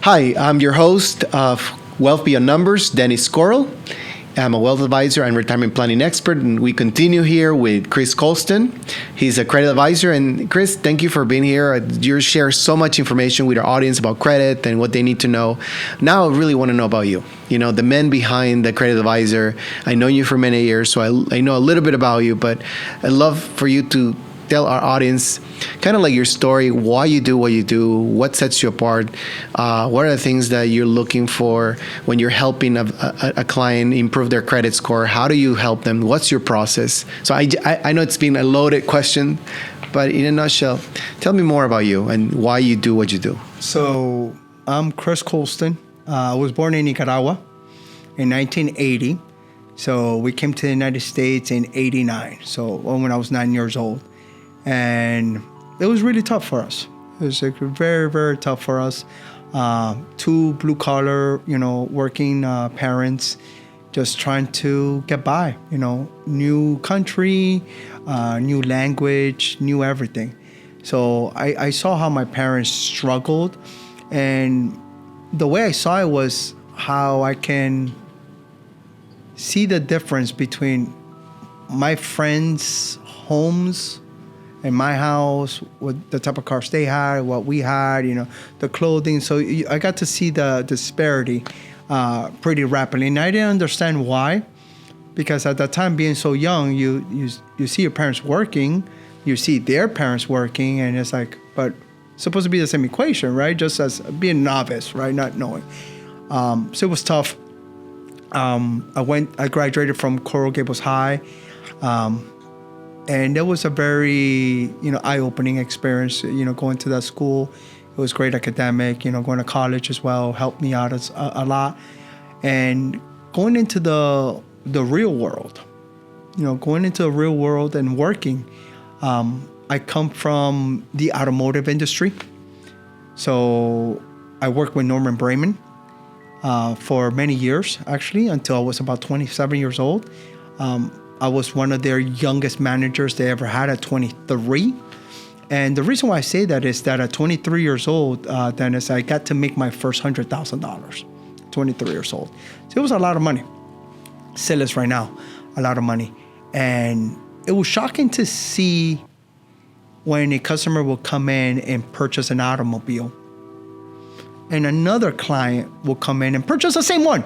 Hi, I'm your host of Wealth Beyond Numbers, Dennis Scorrell. I'm a wealth advisor and retirement planning expert, and we continue here with Chris Colston. He's a credit advisor. And Chris, thank you for being here. You share so much information with our audience about credit and what they need to know. Now I really want to know about you. You know, the man behind the credit advisor. I know you for many years, so I know a little bit about you, but I'd love for you to tell our audience kind of like your story, why you do what you do, what sets you apart, what are the things that you're looking for when you're helping a client improve their credit score. How do you help them? What's your process? So I know it's been a loaded question, but in a nutshell, tell me more about you and why you do what you do. So I'm Chris Colston. I was born in Nicaragua in 1980. So we came to the United States in 89. So when I was 9 years old. And it was really tough for us. It was like very, very tough for us. Two blue collar, working parents, just trying to get by. New country, new language, new everything. So I saw how my parents struggled, and the way I saw it was how I can see the difference between my friends' homes in my house, what the type of cars they had, what we had, the clothing. So I got to see the disparity pretty rapidly. And I didn't understand why, because at that time, being so young, you see your parents working, you see their parents working, and it's like, but it's supposed to be the same equation, right? Just as being a novice, right? Not knowing. So it was tough. I graduated from Coral Gables High. And it was a very, eye-opening experience, going to that school. It was great academic, going to college as well, helped me out a lot. And going into the real world, going into the real world and working. I come from the automotive industry. So I worked with Norman Braman for many years, actually, until I was about 27 years old. I was one of their youngest managers they ever had at 23. And the reason why I say that is that at 23 years old, Dennis, I got to make my first $100,000, 23 years old. So it was a lot of money. Still is right now, a lot of money. And it was shocking to see when a customer will come in and purchase an automobile, and another client will come in and purchase the same one.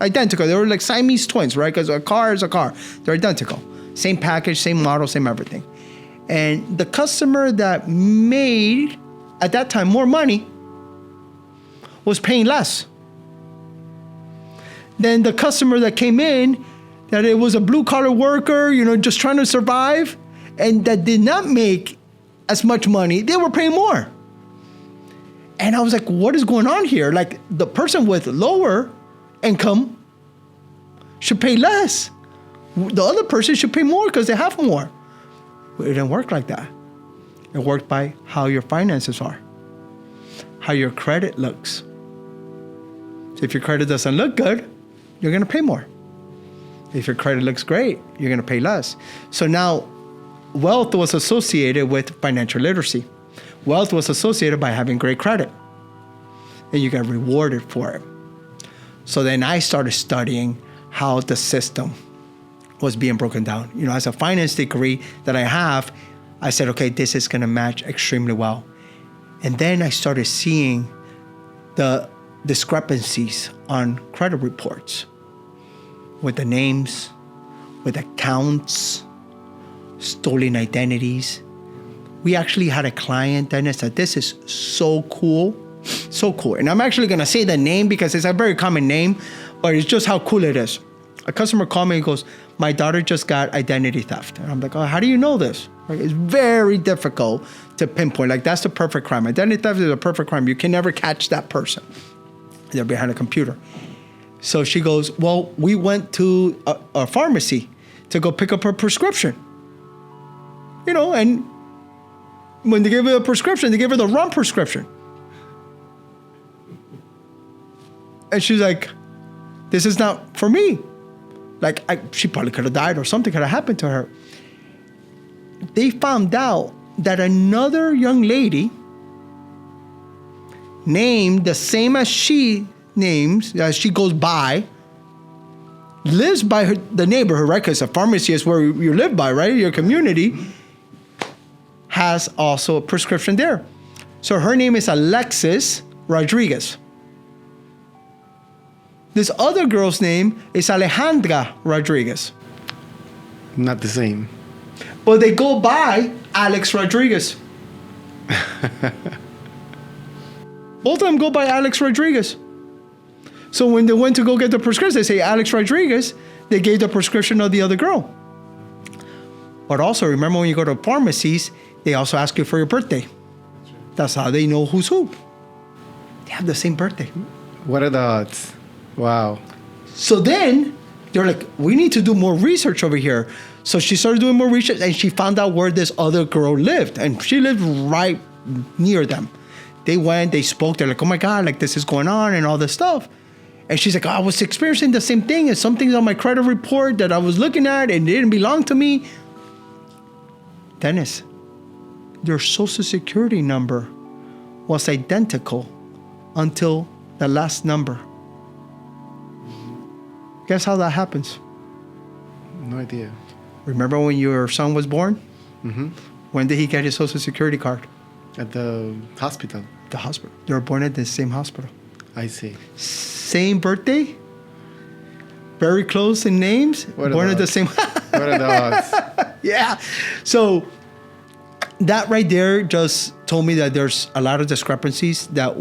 Identical. They were like Siamese twins, right? Because a car is a car. They're identical. Same package, same model, same everything. And the customer that made, at that time, more money was paying less than the customer that came in, that it was a blue-collar worker, just trying to survive, and that did not make as much money. They were paying more. And I was like, what is going on here? Like, the person with lower income should pay less. The other person should pay more because they have more. But it didn't work like that. It worked by how your finances are, how your credit looks. So if your credit doesn't look good, you're going to pay more. If your credit looks great, you're going to pay less. So now, wealth was associated with financial literacy. Wealth was associated by having great credit. And you got rewarded for it. So then I started studying how the system was being broken down. As a finance degree that I have, I said, okay, this is going to match extremely well. And then I started seeing the discrepancies on credit reports with the names, with accounts, stolen identities. We actually had a client, Dennis, that this is so cool. So cool. And I'm actually going to say the name because it's a very common name, but it's just how cool it is. A customer called me and goes, my daughter just got identity theft. And I'm like, oh, how do you know this? Like, it's very difficult to pinpoint. Like, that's the perfect crime. Identity theft is a perfect crime. You can never catch that person. They're behind a computer. So she goes, well, we went to a pharmacy to go pick up her prescription. And when they gave her a prescription, they gave her the wrong prescription. And she's like, this is not for me. Like, she probably could have died or something could have happened to her. They found out that another young lady name the same as she names, as she goes by, lives by the neighborhood, right? Because a pharmacy is where you live by, right? Your community has also a prescription there. So her name is Alexis Rodriguez. This other girl's name is Alejandra Rodriguez. Not the same. But they go by Alex Rodriguez. Both of them go by Alex Rodriguez. So when they went to go get the prescription, they say Alex Rodriguez. They gave the prescription of the other girl. But also, remember when you go to pharmacies, they also ask you for your birthday. That's how they know who's who. They have the same birthday. What are the odds? Wow. So then they're like, we need to do more research over here. So she started doing more research and she found out where this other girl lived. And she lived right near them. They went, they spoke. They're like, oh my God, like this is going on and all this stuff. And she's like, I was experiencing the same thing. And something's on my credit report that I was looking at and it didn't belong to me. Dennis, your social security number was identical until the last number. Guess how that happens? No idea. Remember when your son was born? Mm-hmm. When did he get his social security card? At the hospital. The hospital. They were born at the same hospital. I see. Same birthday. Very close in names. Born at the same. What are the odds? Yeah. So that right there just told me that there's a lot of discrepancies that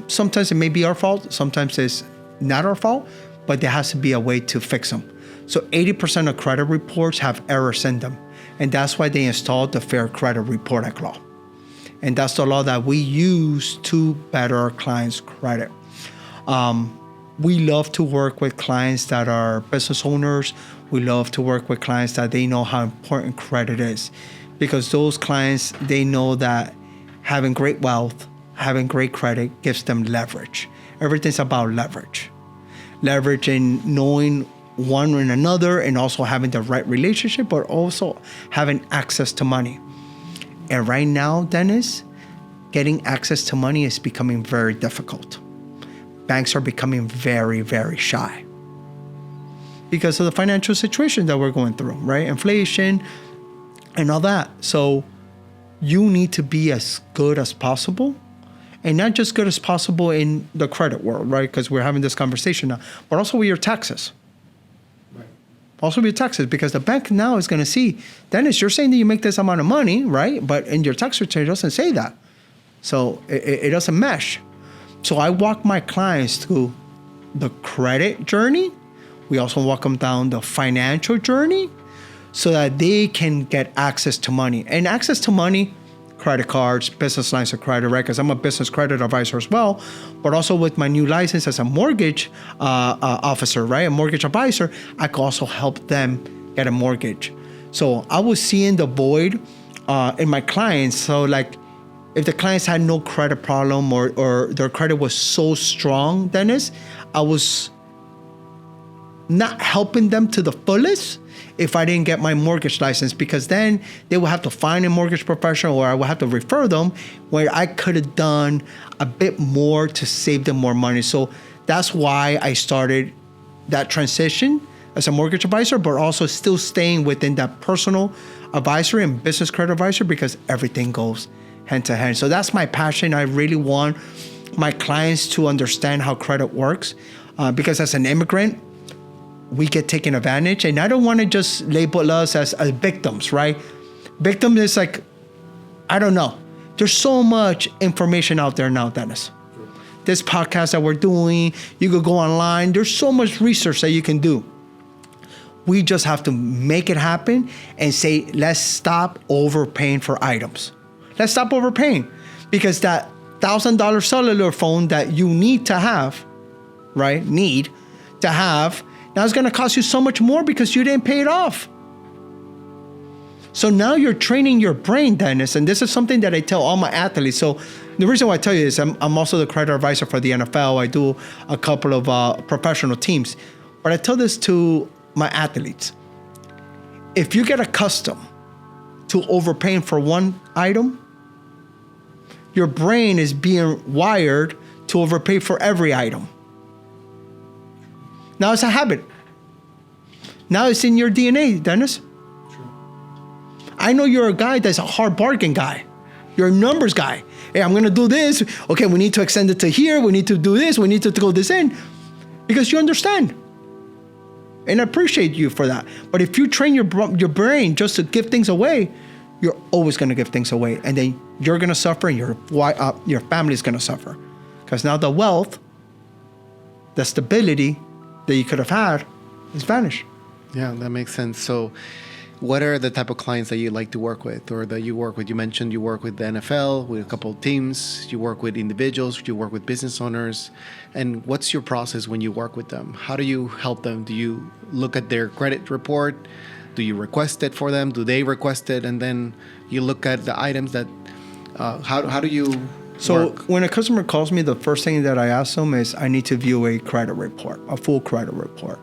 sometimes it may be our fault. Sometimes it's not our fault, but there has to be a way to fix them. So 80% of credit reports have errors in them. And that's why they installed the Fair Credit Report Act law. And that's the law that we use to better our clients' credit. We love to work with clients that are business owners. We love to work with clients that they know how important credit is. Because those clients, they know that having great wealth, having great credit gives them leverage. Everything's about leverage. Leverage in knowing one and another and also having the right relationship, but also having access to money. And right now, Dennis, getting access to money is becoming very difficult. Banks are becoming very, very shy because of the financial situation that we're going through, right? Inflation and all that. So you need to be as good as possible, and not just good as possible in the credit world, right? Because we're having this conversation now, but also with your taxes. Also with your taxes, because the bank now is going to see, Dennis, you're saying that you make this amount of money, right? But in your tax return, it doesn't say that. So it doesn't mesh. So I walk my clients through the credit journey. We also walk them down the financial journey so that they can get access to money. And access to money, credit cards, business lines of credit, right? Because I'm a business credit advisor as well, but also with my new license as a mortgage officer, right? A mortgage advisor, I can also help them get a mortgage. So I was seeing the void in my clients. So like if the clients had no credit problem or their credit was so strong, Dennis, I was not helping them to the fullest if I didn't get my mortgage license, because then they will have to find a mortgage professional or I will have to refer them, where I could have done a bit more to save them more money. So that's why I started that transition as a mortgage advisor, but also still staying within that personal advisory and business credit advisor, because everything goes hand to hand. So that's my passion. I really want my clients to understand how credit works, because as an immigrant, we get taken advantage. And I don't want to just label us as victims, right? Victim is like, I don't know. There's so much information out there now, Dennis. This podcast that we're doing, you could go online. There's so much research that you can do. We just have to make it happen and say, let's stop overpaying for items. Let's stop overpaying, because that $1,000 cellular phone that you need to have, right? Need to have, now it's going to cost you so much more because you didn't pay it off. So now you're training your brain, Dennis, and this is something that I tell all my athletes. So the reason why I tell you is I'm also the credit advisor for the NFL. I do a couple of professional teams. But I tell this to my athletes. If you get accustomed to overpaying for one item, your brain is being wired to overpay for every item. Now it's a habit. Now it's in your DNA, Dennis. True. I know you're a guy that's a hard bargain guy. You're a numbers guy. Hey, I'm going to do this. Okay, we need to extend it to here. We need to do this. We need to throw this in. Because you understand. And I appreciate you for that. But if you train your brain just to give things away, you're always going to give things away. And then you're going to suffer and your family's going to suffer. Because now the wealth, the stability that you could have had is vanished. Yeah, that makes sense. So what are the type of clients that you like to work with or that you work with? You mentioned you work with the NFL, with a couple of teams, you work with individuals, you work with business owners. And what's your process when you work with them? How do you help them? Do you look at their credit report? Do you request it for them? Do they request it? And then you look at the items that, how do you work? When a customer calls me, the first thing that I ask them is I need to view a credit report, a full credit report.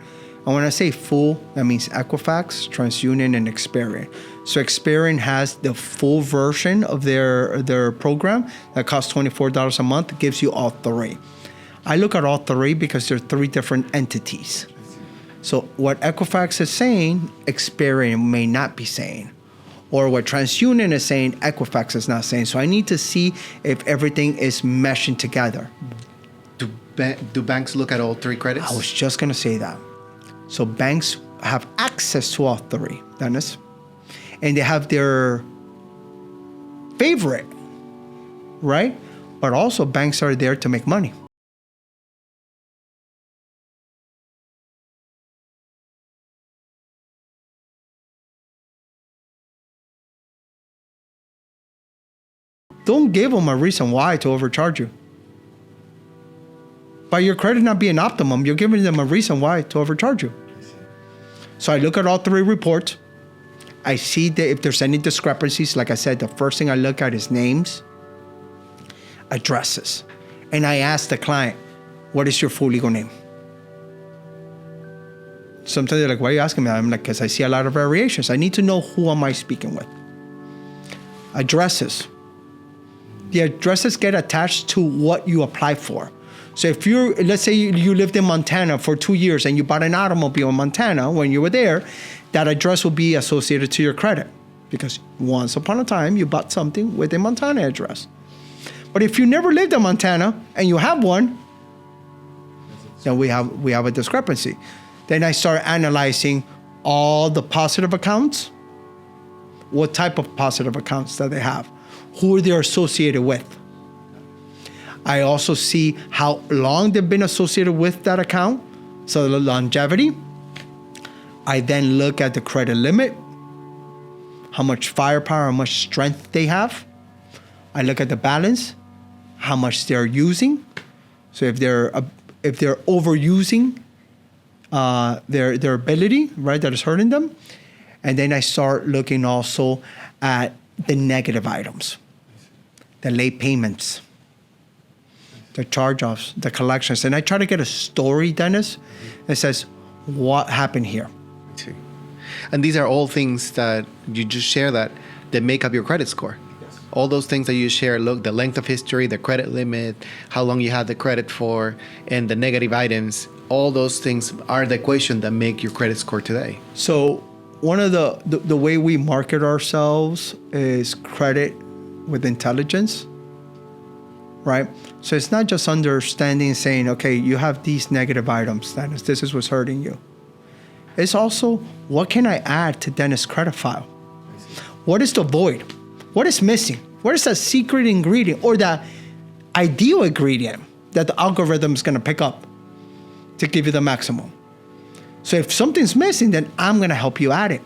And when I say full, that means Equifax, TransUnion, and Experian. So Experian has the full version of their program that costs $24 a month. It gives you all three. I look at all three because they're three different entities. So what Equifax is saying, Experian may not be saying. Or what TransUnion is saying, Equifax is not saying. So I need to see if everything is meshing together. Do banks look at all three credits? I was just going to say that. So banks have access to all three, Dennis. And they have their favorite, right? But also banks are there to make money. Don't give them a reason why to overcharge you. By your credit not being optimum, you're giving them a reason why to overcharge you. So I look at all three reports. I see that if there's any discrepancies, like I said, the first thing I look at is names, addresses. And I ask the client, what is your full legal name? Sometimes they're like, why are you asking me that? I'm like, because I see a lot of variations. I need to know who am I speaking with. Addresses. The addresses get attached to what you apply for. So if let's say you lived in Montana for 2 years and you bought an automobile in Montana when you were there, that address will be associated to your credit because once upon a time you bought something with a Montana address. But if you never lived in Montana and you have one, then we have a discrepancy. Then I start analyzing all the positive accounts. What type of positive accounts that they have? Who they're associated with. I also see how long they've been associated with that account, so the longevity. I then look at the credit limit, how much firepower, how much strength they have. I look at the balance, how much they're using. So if they're overusing their ability, right, that is hurting them. And then I start looking also at the negative items, the late payments, the charge-offs, the collections. And I try to get a story, Dennis, that says, what happened here? And these are all things that you just share that make up your credit score. Yes. All those things that you share, look, the length of history, the credit limit, how long you had the credit for, and the negative items, all those things are the equation that make your credit score today. So one of the way we market ourselves is credit with intelligence. Right? So it's not just understanding and saying, okay, you have these negative items, Dennis, this is what's hurting you. It's also, what can I add to Dennis' credit file? What is the void? What is missing? What is that secret ingredient or that ideal ingredient that the algorithm is going to pick up to give you the maximum? So if something's missing, then I'm going to help you add it.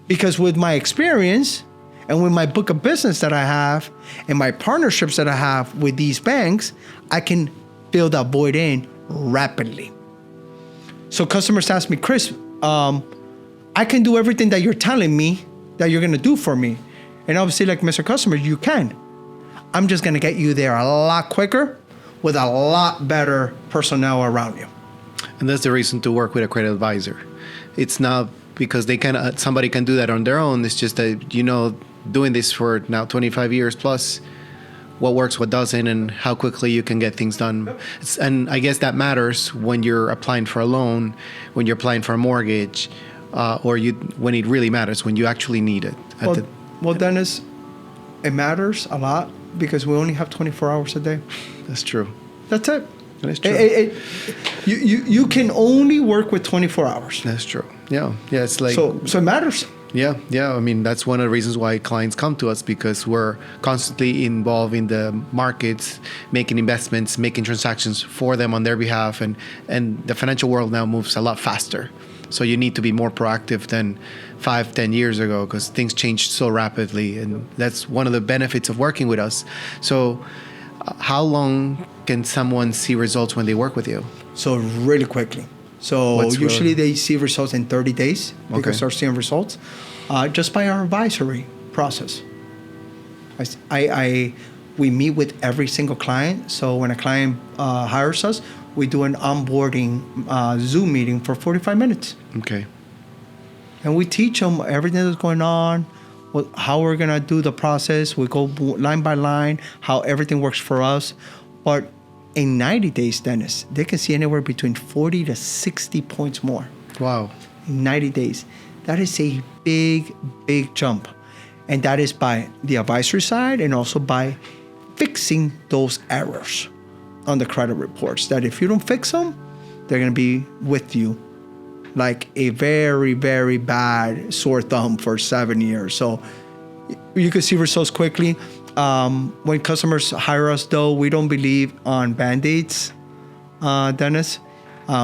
Because with my experience, and with my book of business that I have and my partnerships that I have with these banks, I can fill that void in rapidly. So customers ask me, Chris, I can do everything that you're telling me that you're going to do for me. And obviously, like Mr. Customer, you can. I'm just going to get you there a lot quicker with a lot better personnel around you. And that's the reason to work with a credit advisor. It's not because somebody can do that on their own. It's just that, doing this for now 25 years plus, what works, what doesn't, and how quickly you can get things done. And I guess that matters when you're applying for a loan, when you're applying for a mortgage, when it really matters, when you actually need it. Well, Dennis, it matters a lot because we only have 24 hours a day. That's true. That's it. That's true. You can only work with 24 hours. That's true. Yeah. It's like so it matters. Yeah. I mean, that's one of the reasons why clients come to us, because we're constantly involved in the markets, making investments, making transactions for them on their behalf, and the financial world now moves a lot faster. So you need to be more proactive than 5-10 years ago, because things change so rapidly, and that's one of the benefits of working with us. So how long can someone see results when they work with you? So really quickly. So usually they see results in 30 days. They can start seeing results just by our advisory process. We meet with every single client. So when a client hires us, we do an onboarding Zoom meeting for 45 minutes. Okay. And we teach them everything that's going on, how we're going to do the process. We go line by line, how everything works for us. But in 90 days, Dennis, they can see anywhere between 40 to 60 points more. Wow. In 90 days. That is a big, big jump. And that is by the advisory side and also by fixing those errors on the credit reports, that if you don't fix them, they're going to be with you like a very, very bad sore thumb for 7 years. So you can see results quickly. When customers hire us, though, we don't believe on Band-Aids, Dennis.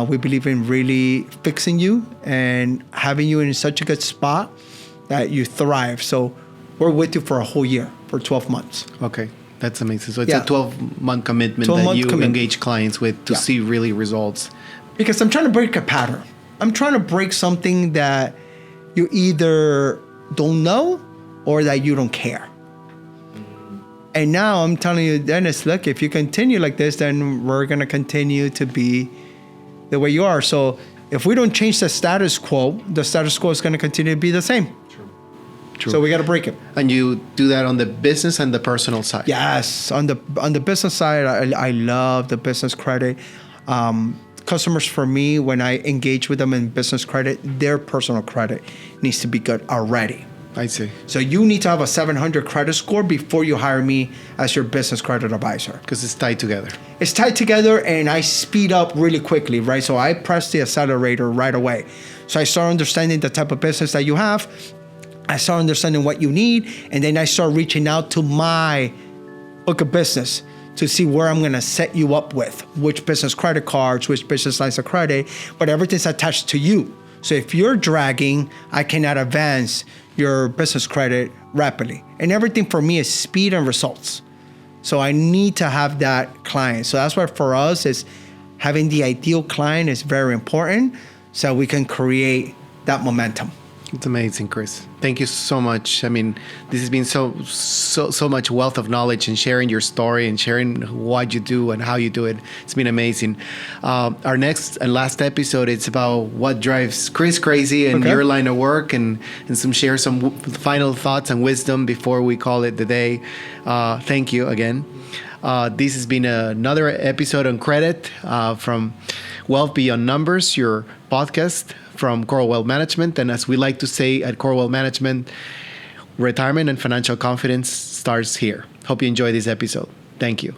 We believe in really fixing you and having you in such a good spot that you thrive. So we're with you for a whole year, for 12 months. Okay. That's amazing. So it's a 12-month commitment engage clients with to see really results. Because I'm trying to break a pattern. I'm trying to break something that you either don't know or that you don't care. And now I'm telling you, Dennis, look, if you continue like this, then we're going to continue to be the way you are. So if we don't change the status quo is going to continue to be the same. True. So we got to break it. And you do that on the business and the personal side. Yes, on the business side, I love the business credit. Customers, for me, when I engage with them in business credit, their personal credit needs to be good already. I see. So you need to have a 700 credit score before you hire me as your business credit advisor. Because it's tied together. It's tied together, and I speed up really quickly, right? So I press the accelerator right away. So I start understanding the type of business that you have. I start understanding what you need, and then I start reaching out to my book of business to see where I'm going to set you up with, which business credit cards, which business lines of credit, but everything's attached to you. So if you're dragging, I cannot advance your business credit rapidly. And everything for me is speed and results. So I need to have that client. So that's why for us is having the ideal client is very important so we can create that momentum. It's amazing, Chris. Thank you so much. I mean, this has been so much wealth of knowledge and sharing your story and sharing what you do and how you do it. It's been amazing. Our next and last episode, it's about what drives Chris crazy in your line of work and share some final thoughts and wisdom before we call it the day. Thank you again. This has been another episode on credit from Wealth Beyond Numbers, your podcast from Coral Wealth Management. And as we like to say at Coral Wealth Management, retirement and financial confidence starts here. Hope you enjoy this episode. Thank you.